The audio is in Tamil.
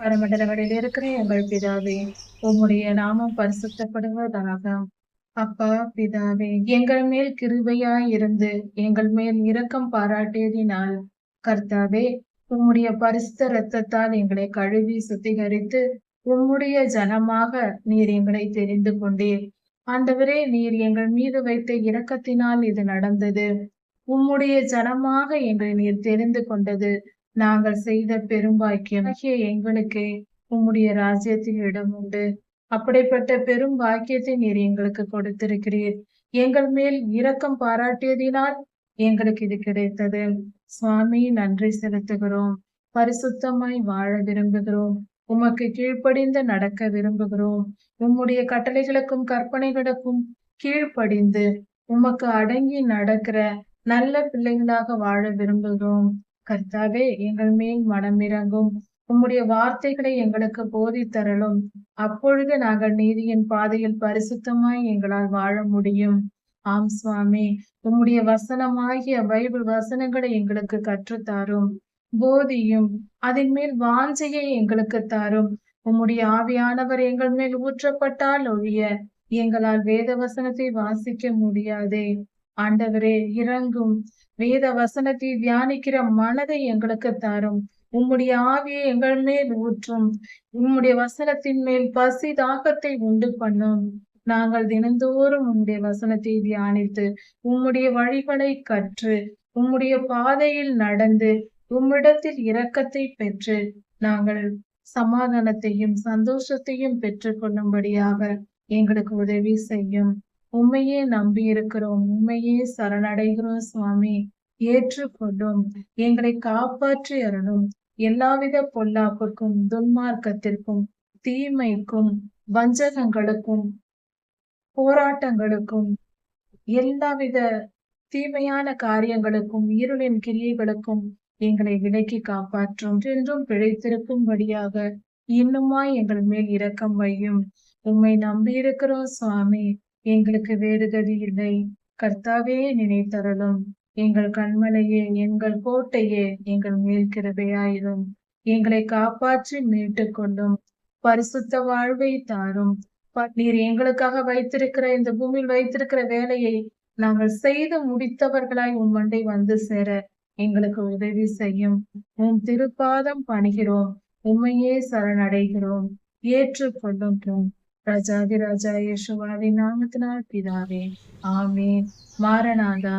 பரமண்டலங்களில் இருக்கிற எங்கள் பிதாவே, உம்முடைய நாமம் பரிசுத்தப்படுவதாக. அப்பா பிதாவே, எங்கள் மேல் கிருபையாய் இருந்து எங்கள் மேல் இரக்கம் பாராட்டியதினால் கர்த்தாவே, உம்முடைய பரிசுத்த இரத்தத்தால் எங்களை கழுவி சுத்திகரித்து உம்முடைய ஜனமாக நீர் எங்களை தெரிந்து கொண்டீர். ஆண்டவரே, நீர் எங்கள் மீது வைத்த இரக்கத்தினால் இது நடந்தது. உம்முடைய ஜனமாக எங்களை நீர் தெரிந்து கொண்டது நாங்கள் செய்த பெரும்பாக்கியம். எங்களுக்கு உம்முடைய ராஜ்யத்தில் இடம் உண்டு. அப்படிப்பட்ட பெரும் பாக்கியத்தை நீர் எங்களுக்கு கொடுத்திருக்கிறீர். எங்கள் மேல் இரக்கம் பாராட்டியதினால் எங்களுக்கு இது கிடைத்தது. சுவாமி, நன்றி செலுத்துகிறோம். பரிசுத்தமாய் வாழ விரும்புகிறோம். உமக்கு கீழ்ப்படிந்து நடக்க விரும்புகிறோம். உம்முடைய கட்டளைகளுக்கும் கற்பனைகளுக்கும் கீழ்ப்படிந்து உமக்கு அடங்கி நடக்கிற நல்ல பிள்ளைகளாக வாழ விரும்புகிறோம். கர்த்தாவே, எங்கள் மேல் மனமிரங்கும். உம்முடைய வார்த்தைகளை எங்களுக்கு போதித்தரலும். அப்பொழுது நாங்கள் நீதியின் பாதையில் பரிசுத்தமாய் எங்களால் வாழ முடியும். ஆம் சுவாமி, உம்முடைய வசனமாகிய பைபிள் வசனங்களை எங்களுக்கு கற்றுத்தாரும், போதியும். அதன் மேல் வாஞ்சையை எங்களுக்கு தாரும். உம்முடைய ஆவியானவர் எங்கள் மேல் ஊற்றப்பட்டால் ஒழிய எங்களால் வேத வசனத்தை வாசிக்க முடியாதே. ஆண்டவரே, இறங்கும். வேத வசனத்தை தியானிக்கிற மனதை எங்களுக்கு தாரும். உம்முடைய ஆவியை எங்கள் மேல் ஊற்றும். உம்முடைய வசனத்தின் மேல் பசி தாகத்தை உண்டு பண்ணும். நாங்கள் தினந்தோறும் உம்முடைய வசனத்தை தியானித்து உம்முடைய வழிகளை கற்று உம்முடைய பாதையில் நடந்து உம்மிடத்தில் இரக்கத்தை பெற்று நாங்கள் சமாதானத்தையும் சந்தோஷத்தையும் பெற்றுக் கொள்ளும்படியாக எங்களுக்கு உதவி செய்யும். உம்மையே நம்பி இருக்கிறோம். உம்மையே சரணடைகிறோம் சுவாமி. ஏற்றுக்கொள்ளும். எங்களை காப்பாற்றி அருளும். எல்லாவித பொல்லாப்புக்கும் துன்மார்க்கத்திற்கும் தீமைக்கும் வஞ்சகங்களுக்கும் போராட்டங்களுக்கும் எல்லாவித தீமையான காரியங்களுக்கும் இருளின் கிரியைகளுக்கும் எங்களை விலக்கி காப்பாற்றும். என்றும் பிழைத்திருக்கும்படியாக இன்னுமாய் எங்கள் மேல் இரக்கம் வையும். உம்மை நம்பியிருக்கிறோம் சுவாமி. எங்களுக்கு வேறு கதி இல்லை. கர்த்தாவே, நினைத்தருளும். எங்கள் கண்மலையே, எங்கள் கோட்டையே, எங்கள் மேல் கிருபையாயிரும். எங்களை காப்பாற்றி மீட்டுக் கொள்ளும். பரிசுத்த வாழ்வை தாரும். நீர் எங்களுக்காக வைத்திருக்கிற இந்த பூமியில் வைத்திருக்கிற வேலையை நாங்கள் செய்து முடித்தவர்களாய் உம் மண்டை வந்து சேர எங்களுக்கு உதவி செய்யும். உம் திருப்பாதம் பணிகிறோம். உம்மையே சரணடைகிறோம். ஏற்றுக்கொள்ளும். ராஜாதி ராஜா இயேசுவின் நாமத்தினால் பிதாவே, ஆமென். மாரநாதா.